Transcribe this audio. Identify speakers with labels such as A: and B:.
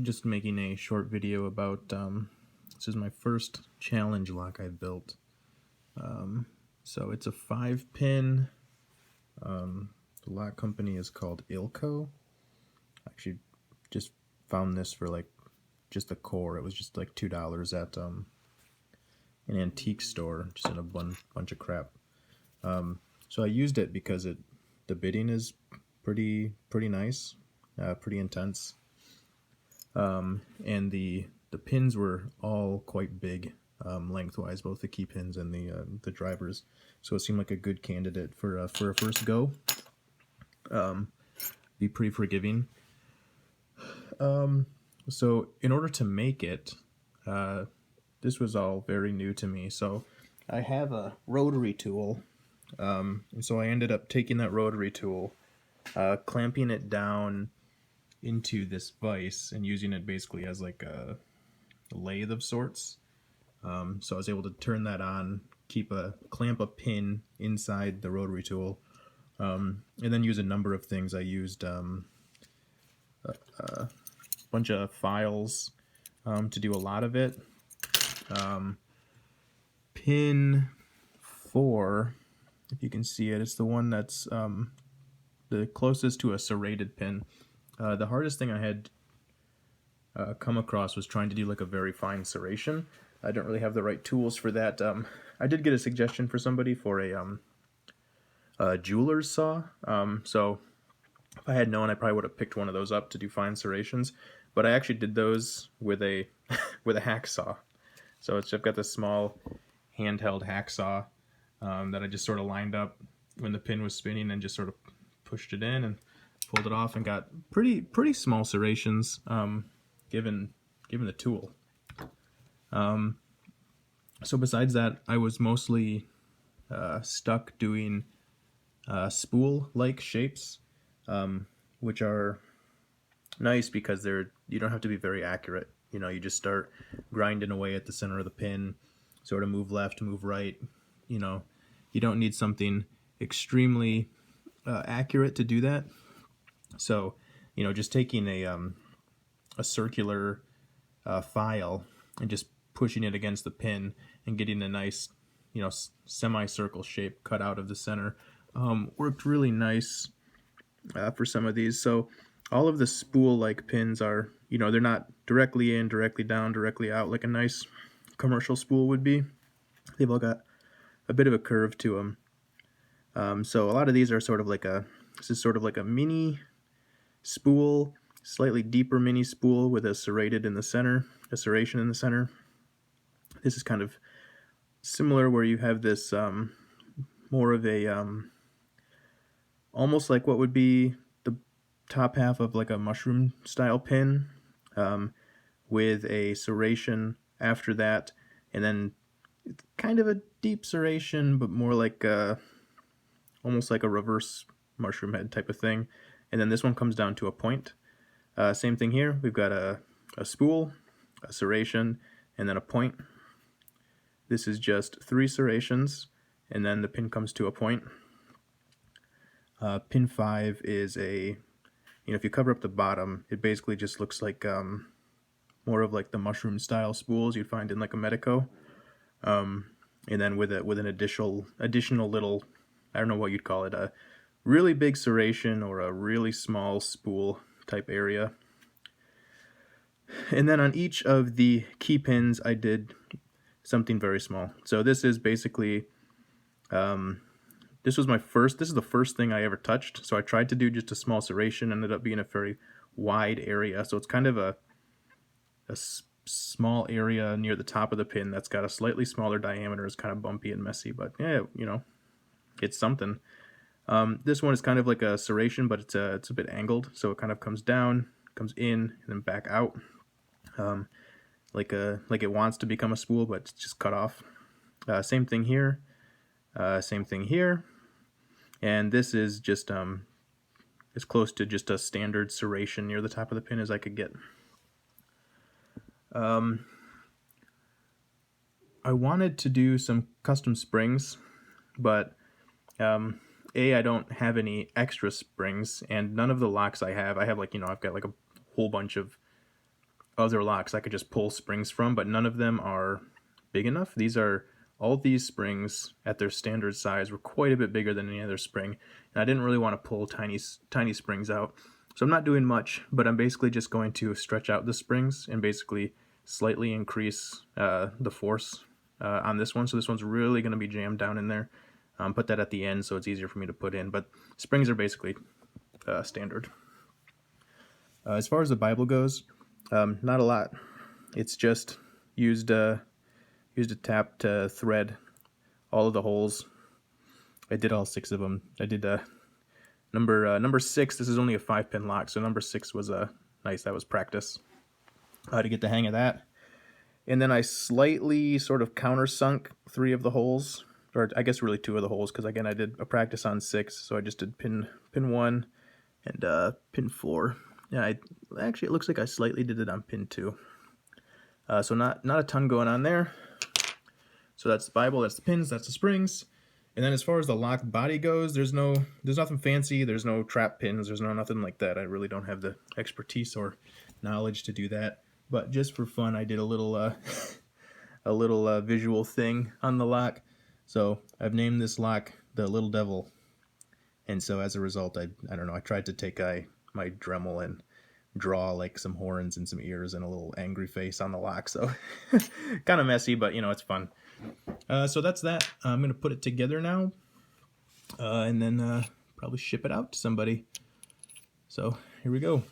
A: Just making a short video about this is my first challenge lock I built. So it's a 5-pin. The lock company is called Ilco. I actually just found this for like just the core. It was just like $2 at an antique store, just in a bunch of crap. So I used it because the bidding is pretty nice, pretty intense. And the pins were all quite big lengthwise, both the key pins and the drivers. So it seemed like a good candidate for a first go. Be pretty forgiving. So in order to make it, this was all very new to me. So I have a rotary tool, and so I ended up taking that rotary tool, clamping it down into this vise and using it basically as like a lathe of sorts. So I was able to turn that on, clamp a pin inside the rotary tool, and then use a number of things. I used a bunch of files to do a lot of it. Pin 4, if you can see it, it's the one that's the closest to a serrated pin. The hardest thing I had come across was trying to do like a very fine serration. I don't really have the right tools for that. I did get a suggestion for somebody for a jeweler's saw. So if I had known, I probably would have picked one of those up to do fine serrations. But I actually did those with a with a hacksaw. So I've got this small handheld hacksaw that I just sort of lined up when the pin was spinning and just sort of pushed it in and pulled it off and got pretty small serrations given the tool. So besides that, I was mostly stuck doing spool-like shapes, which are nice because you don't have to be very accurate. You know, you just start grinding away at the center of the pin, sort of move left, move right. You know, you don't need something extremely accurate to do that. So, you know, just taking a circular file and just pushing it against the pin and getting a nice, you know, semicircle shape cut out of the center worked really nice for some of these. So all of the spool-like pins are, you know, they're not directly in, directly down, directly out like a nice commercial spool would be. They've all got a bit of a curve to them. So a lot of these are sort of like this is sort of like a mini spool, slightly deeper mini spool with a serration in the center. This is kind of similar where you have this more of a almost like what would be the top half of like a mushroom style pin with a serration after that, and then kind of a deep serration but more like almost like a reverse mushroom head type of thing. And then this one comes down to a point. Same thing here. We've got a spool, a serration, and then a point. This is just 3 serrations, and then the pin comes to a point. Pin 5 is if you cover up the bottom, it basically just looks like more of like the mushroom style spools you'd find in like a Medeco. And then with an additional little, I don't know what you'd call it, a really big serration or a really small spool type area. And then on each of the key pins I did something very small. So this is basically this is the first thing I ever touched. So I tried to do just a small serration, ended up being a very wide area. So it's kind of a small area near the top of the pin that's got a slightly smaller diameter. It's kind of bumpy and messy, but yeah, you know, it's something. This one is kind of like a serration, but it's a bit angled, so it kind of comes down, comes in, and then back out, like it wants to become a spool, but it's just cut off. Same thing here, same thing here, and this is just as close to just a standard serration near the top of the pin as I could get. I wanted to do some custom springs, but I don't have any extra springs, and none of the locks I have like, you know, I've got like a whole bunch of other locks I could just pull springs from, but none of them are big enough. All these springs at their standard size were quite a bit bigger than any other spring, and I didn't really want to pull tiny springs out. So I'm not doing much, but I'm basically just going to stretch out the springs and basically slightly increase the force on this one. So this one's really going to be jammed down in there. Put that at the end so it's easier for me to put in, but springs are basically standard. As far as the Bible goes, not a lot. It's just used a tap to thread all of the holes. I did all 6 of them. I did number 6. This is only a 5-pin lock, so number 6 was nice. That was practice to get the hang of that. And then I slightly sort of countersunk 3 of the holes, or I guess really 2 of the holes, because again I did a practice on 6, so I just did pin 1 and pin 4. Yeah, actually it looks like I slightly did it on pin 2. So not a ton going on there. So that's the Bible, that's the pins, that's the springs. And then as far as the lock body goes, there's nothing fancy, there's no trap pins, there's nothing like that. I really don't have the expertise or knowledge to do that. But just for fun, I did a little visual thing on the lock. So I've named this lock the Little Devil. And so as a result, I don't know, I tried to take my Dremel and draw like some horns and some ears and a little angry face on the lock. So kind of messy, but it's fun. So that's that. I'm going to put it together now and then probably ship it out to somebody. So here we go.